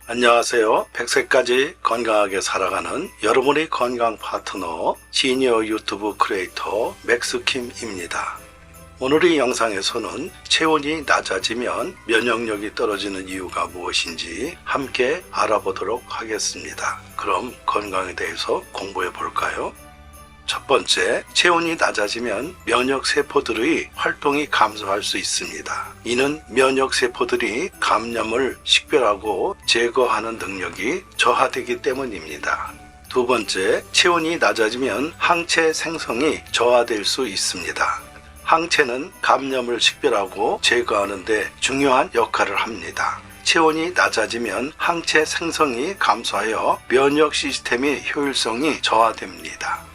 안녕하세요. 100세까지 건강하게 살아가는 여러분의 건강 파트너 시니어 유튜브 크리에이터 맥스킴입니다. 오늘의 영상에서는 체온이 낮아지면 면역력이 떨어지는 이유가 무엇인지 함께 알아보도록 하겠습니다. 그럼 건강에 대해서 공부해 볼까요? 첫 번째, 체온이 낮아지면 면역세포들의 활동이 감소할 수 있습니다. 이는 면역세포들이 감염을 식별하고 제거하는 능력이 저하되기 때문입니다. 두 번째, 체온이 낮아지면 항체 생성이 저하될 수 있습니다. 항체는 감염을 식별하고 제거하는 데 중요한 역할을 합니다. 체온이 낮아지면 항체 생성이 감소하여 면역 시스템의 효율성이 저하됩니다.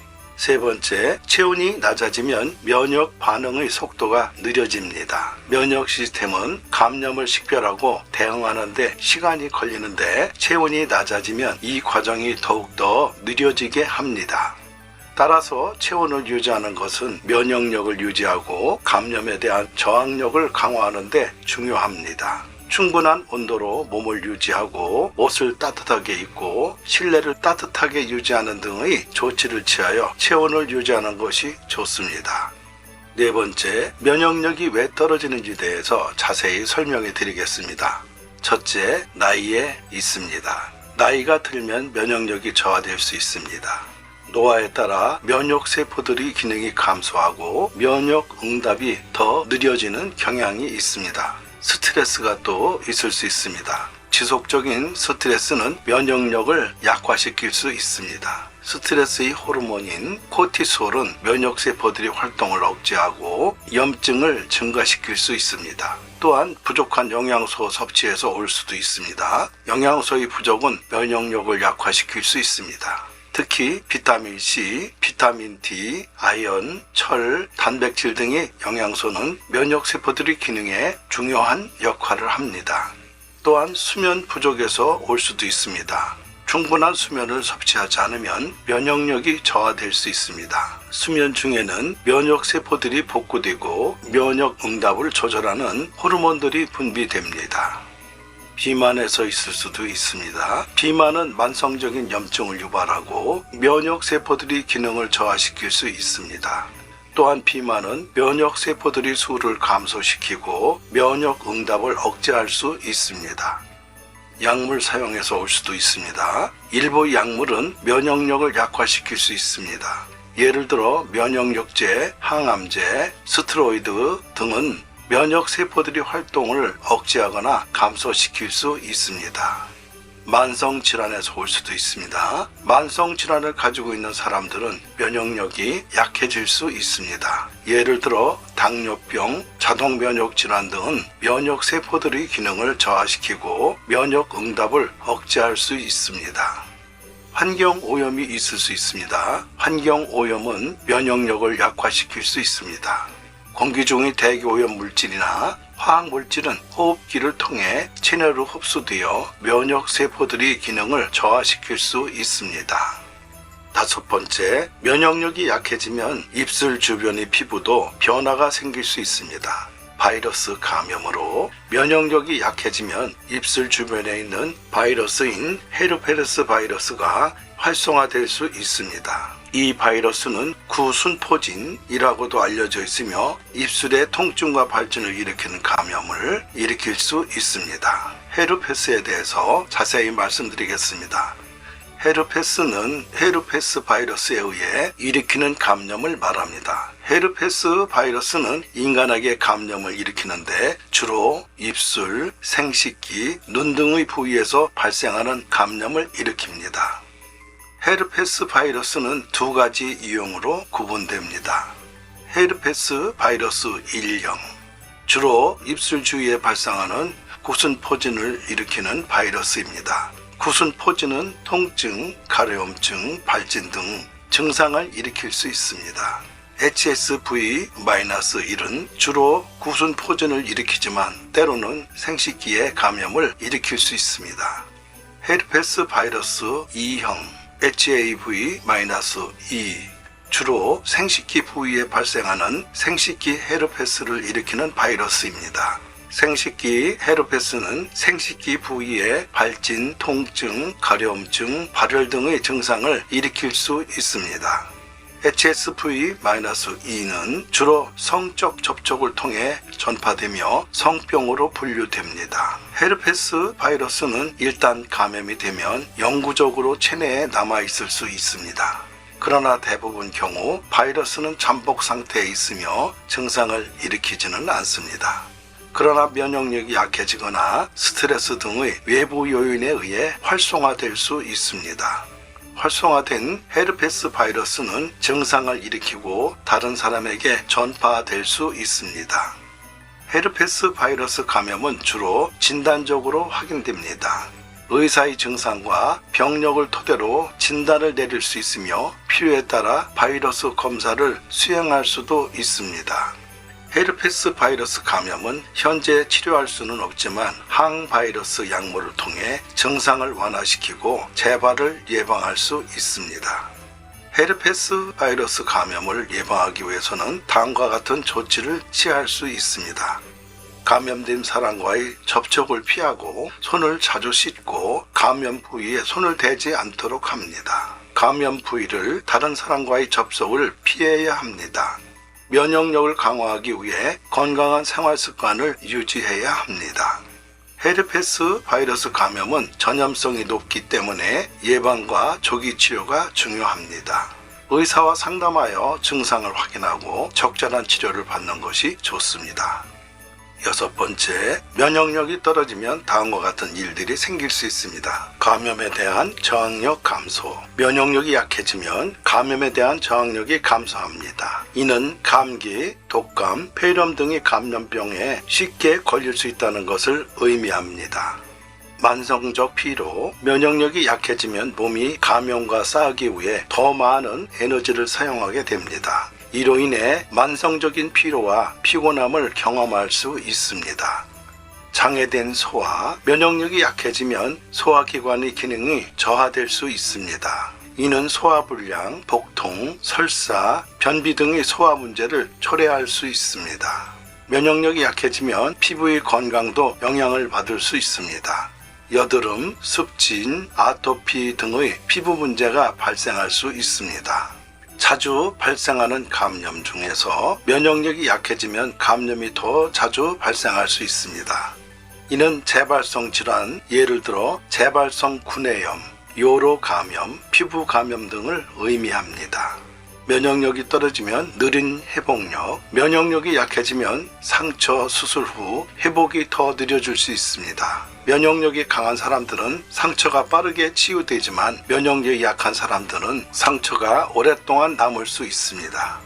세 번째, 체온이 낮아지면 면역 반응의 속도가 느려집니다. 면역 시스템은 감염을 식별하고 대응하는 데 시간이 걸리는데 체온이 낮아지면 이 과정이 더욱더 느려지게 합니다. 따라서 체온을 유지하는 것은 면역력을 유지하고 감염에 대한 저항력을 강화하는 데 중요합니다. 충분한 온도로 몸을 유지하고 옷을 따뜻하게 입고 실내를 따뜻하게 유지하는 등의 조치를 취하여 체온을 유지하는 것이 좋습니다. 네 번째, 면역력이 왜 떨어지는지 대해서 자세히 설명해 드리겠습니다. 첫째, 나이에 있습니다. 나이가 들면 면역력이 저하될 수 있습니다. 노화에 따라 면역세포들의 기능이 감소하고 면역 응답이 더 느려지는 경향이 있습니다. 스트레스가 또 있을 수 있습니다. 지속적인 스트레스는 면역력을 약화시킬 수 있습니다. 스트레스의 호르몬인 코티솔은 면역세포들의 활동을 억제하고 염증을 증가시킬 수 있습니다. 또한 부족한 영양소 섭취에서 올 수도 있습니다. 영양소의 부족은 면역력을 약화시킬 수 있습니다. 특히 비타민C, 비타민 D, 아연, 철, 단백질 등의 영양소는 면역세포들의 기능에 중요한 역할을 합니다. 또한 수면 부족에서 올 수도 있습니다. 충분한 수면을 섭취하지 않으면 면역력이 저하될 수 있습니다. 수면 중에는 면역세포들이 복구되고 면역 응답을 조절하는 호르몬들이 분비됩니다. 비만에서 있을 수도 있습니다. 비만은 만성적인 염증을 유발하고 면역세포들의 기능을 저하시킬 수 있습니다. 또한 비만은 면역세포들의 수를 감소시키고 면역 응답을 억제할 수 있습니다. 약물 사용에서 올 수도 있습니다. 일부 약물은 면역력을 약화시킬 수 있습니다. 예를 들어 면역력제, 항암제, 스테로이드 등은 면역세포들의 활동을 억제하거나 감소시킬 수 있습니다. 만성질환에서 올 수도 있습니다. 만성질환을 가지고 있는 사람들은 면역력이 약해질 수 있습니다. 예를 들어 당뇨병, 자동면역질환 등은 면역세포들의 기능을 저하시키고 면역응답을 억제할 수 있습니다. 환경오염이 있을 수 있습니다. 환경오염은 면역력을 약화시킬 수 있습니다. 공기 중의 대기오염 물질이나 화학물질은 호흡기를 통해 체내로 흡수되어 면역세포들의 기능을 저하시킬 수 있습니다. 다섯 번째, 면역력이 약해지면 입술 주변의 피부도 변화가 생길 수 있습니다. 바이러스 감염으로 면역력이 약해지면 입술 주변에 있는 바이러스인 헤르페스 바이러스가 활성화될 수 있습니다. 이 바이러스는 구순포진이라고도 알려져 있으며 입술의 통증과 발진을 일으키는 감염을 일으킬 수 있습니다. 헤르페스에 대해서 자세히 말씀드리겠습니다. 헤르페스는 헤르페스 바이러스에 의해 일으키는 감염을 말합니다. 헤르페스 바이러스는 인간에게 감염을 일으키는데 주로 입술, 생식기, 눈 등의 부위에서 발생하는 감염을 일으킵니다. 헤르페스 바이러스는 두 가지 유형으로 구분됩니다. 헤르페스 바이러스 1형, 주로 입술 주위에 발생하는 구순포진을 일으키는 바이러스입니다. 구순포진은 통증, 가려움증, 발진 등 증상을 일으킬 수 있습니다. HSV-1은 주로 구순포진을 일으키지만 때로는 생식기에 감염을 일으킬 수 있습니다. 헤르페스 바이러스 2형 HAV-2 주로 생식기 부위에 발생하는 생식기 헤르페스를 일으키는 바이러스입니다. 생식기 헤르페스는 생식기 부위의 발진, 통증, 가려움증, 발열 등의 증상을 일으킬 수 있습니다. HSV-2는 주로 성적 접촉을 통해 전파되며 성병으로 분류됩니다. 헤르페스 바이러스는 일단 감염이 되면 영구적으로 체내에 남아있을 수 있습니다. 그러나 대부분 경우 바이러스는 잠복 상태에 있으며 증상을 일으키지는 않습니다. 그러나 면역력이 약해지거나 스트레스 등의 외부 요인에 의해 활성화될 수 있습니다. 활성화된 헤르페스 바이러스는 증상을 일으키고 다른 사람에게 전파될 수 있습니다. 헤르페스 바이러스 감염은 주로 진단적으로 확인됩니다. 의사의 증상과 병력을 토대로 진단을 내릴 수 있으며 필요에 따라 바이러스 검사를 수행할 수도 있습니다. 헤르페스 바이러스 감염은 현재 치료할 수는 없지만 항바이러스 약물을 통해 증상을 완화시키고 재발을 예방할 수 있습니다. 헤르페스 바이러스 감염을 예방하기 위해서는 다음과 같은 조치를 취할 수 있습니다. 감염된 사람과의 접촉을 피하고 손을 자주 씻고 감염 부위에 손을 대지 않도록 합니다. 감염 부위를 다른 사람과의 접촉을 피해야 합니다. 면역력을 강화하기 위해 건강한 생활 습관을 유지해야 합니다. 헤르페스 바이러스 감염은 전염성이 높기 때문에 예방과 조기 치료가 중요합니다. 의사와 상담하여 증상을 확인하고 적절한 치료를 받는 것이 좋습니다. 6번째, 면역력이 떨어지면 다음과 같은 일들이 생길 수 있습니다. 감염에 대한 저항력 감소. 면역력이 약해지면 감염에 대한 저항력이 감소합니다. 이는 감기, 독감, 폐렴 등의 감염병에 쉽게 걸릴 수 있다는 것을 의미합니다. 만성적 피로, 면역력이 약해지면 몸이 감염과 싸우기 위해 더 많은 에너지를 사용하게 됩니다. 이로 인해 만성적인 피로와 피곤함을 경험할 수 있습니다. 장애된 소화, 면역력이 약해지면 소화기관의 기능이 저하될 수 있습니다. 이는 소화불량, 복통, 설사, 변비 등의 소화 문제를 초래할 수 있습니다. 면역력이 약해지면 피부의 건강도 영향을 받을 수 있습니다. 여드름, 습진, 아토피 등의 피부 문제가 발생할 수 있습니다. 자주 발생하는 감염 중에서 면역력이 약해지면 감염이 더 자주 발생할 수 있습니다. 이는 재발성 질환, 예를 들어 재발성 구내염, 요로 감염, 피부 감염 등을 의미합니다. 면역력이 떨어지면 느린 회복력, 면역력이 약해지면 상처 수술 후 회복이 더 느려질 수 있습니다. 면역력이 강한 사람들은 상처가 빠르게 치유되지만 면역력이 약한 사람들은 상처가 오랫동안 남을 수 있습니다.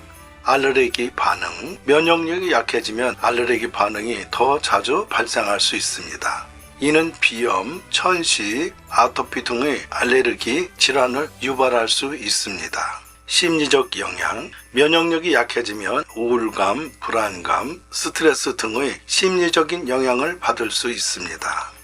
알레르기 반응, 면역력이 약해지면 알레르기 반응이 더 자주 발생할 수 있습니다. 이는 비염, 천식, 아토피 등의 알레르기 질환을 유발할 수 있습니다. 심리적 영향, 면역력이 약해지면 우울감, 불안감, 스트레스 등의 심리적인 영향을 받을 수 있습니다.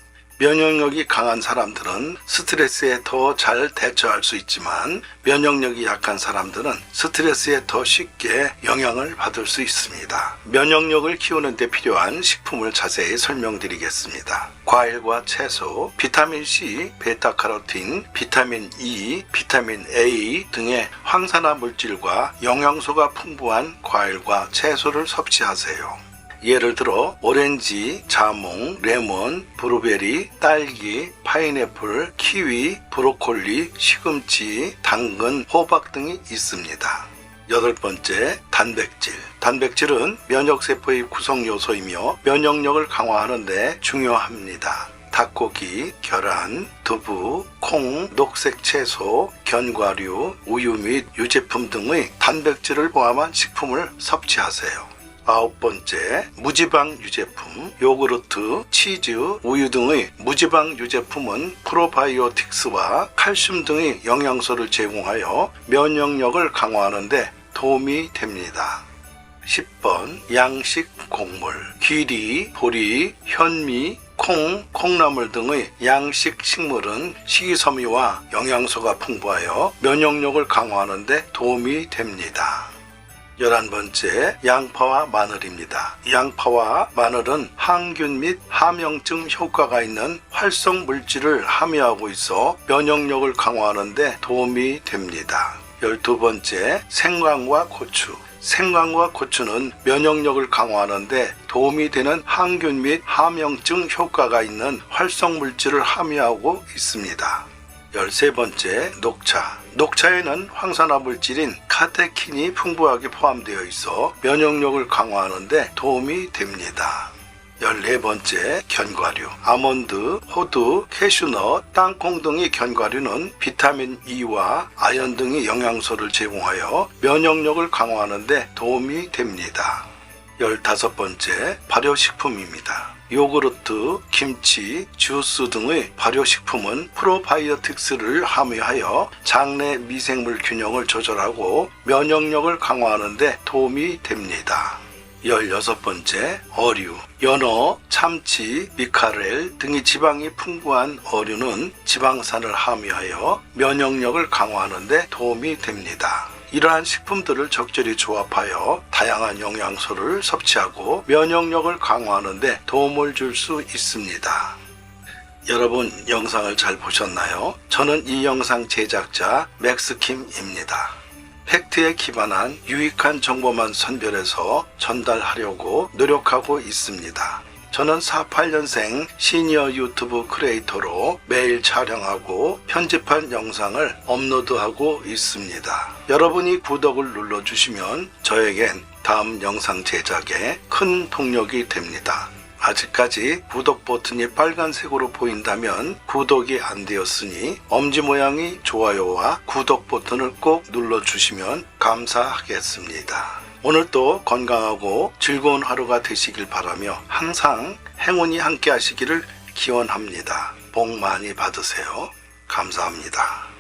면역력이 강한 사람들은 스트레스에 더 잘 대처할 수 있지만 면역력이 약한 사람들은 스트레스에 더 쉽게 영향을 받을 수 있습니다. 면역력을 키우는 데 필요한 식품을 자세히 설명드리겠습니다. 과일과 채소, 비타민C, 베타카로틴, 비타민 E, 비타민 A 등의 항산화 물질과 영양소가 풍부한 과일과 채소를 섭취하세요. 예를 들어 오렌지, 자몽, 레몬, 브루베리, 딸기, 파인애플, 키위, 브로콜리, 시금치, 당근, 호박 등이 있습니다. 8번째, 단백질. 단백질은 면역세포의 구성 요소이며 면역력을 강화하는 데 중요합니다. 닭고기, 계란, 두부, 콩, 녹색 채소, 견과류, 우유 및 유제품 등의 단백질을 포함한 식품을 섭취하세요. 9번째, 무지방 유제품, 요구르트, 치즈, 우유 등의 무지방 유제품은 프로바이오틱스와 칼슘 등의 영양소를 제공하여 면역력을 강화하는 데 도움이 됩니다. 10번, 양식 곡물, 귀리, 보리, 현미, 콩, 콩나물 등의 양식 식물은 식이섬유와 영양소가 풍부하여 면역력을 강화하는 데 도움이 됩니다. 11번째, 양파와 마늘입니다. 양파와 마늘은 항균 및 함영증 효과가 있는 활성 물질을 함유하고 있어 면역력을 강화하는 데 도움이 됩니다. 12번째, 생강과 고추. 생강과 고추는 면역력을 강화하는 데 도움이 되는 항균 및 함영증 효과가 있는 활성 물질을 함유하고 있습니다. 13번째, 녹차. 녹차에는 황산화 물질인 카테킨이 풍부하게 포함되어 있어 면역력을 강화하는 데 도움이 됩니다. 14번째, 견과류. 아몬드, 호두, 캐슈넛, 땅콩 등의 견과류는 비타민 E와 아연 등의 영양소를 제공하여 면역력을 강화하는 데 도움이 됩니다. 15번째, 발효식품입니다. 요구르트, 김치, 주스 등의 발효식품은 프로바이오틱스를 함유하여 장내 미생물 균형을 조절하고 면역력을 강화하는 데 도움이 됩니다. 16번째, 어류. 연어, 참치, 미카렐 등의 지방이 풍부한 어류는 지방산을 함유하여 면역력을 강화하는 데 도움이 됩니다. 이러한 식품들을 적절히 조합하여 다양한 영양소를 섭취하고 면역력을 강화하는 데 도움을 줄 수 있습니다. 여러분, 영상을 잘 보셨나요? 저는 이 영상 제작자 맥스킴입니다. 팩트에 기반한 유익한 정보만 선별해서 전달하려고 노력하고 있습니다. 저는 48년생 시니어 유튜브 크리에이터로 매일 촬영하고 편집한 영상을 업로드하고 있습니다. 여러분이 구독을 눌러주시면 저에겐 다음 영상 제작에 큰 동력이 됩니다. 아직까지 구독 버튼이 빨간색으로 보인다면 구독이 안 되었으니 엄지 모양의 좋아요와 구독 버튼을 꼭 눌러주시면 감사하겠습니다. 오늘도 건강하고 즐거운 하루가 되시길 바라며 항상 행운이 함께 하시기를 기원합니다. 복 많이 받으세요. 감사합니다.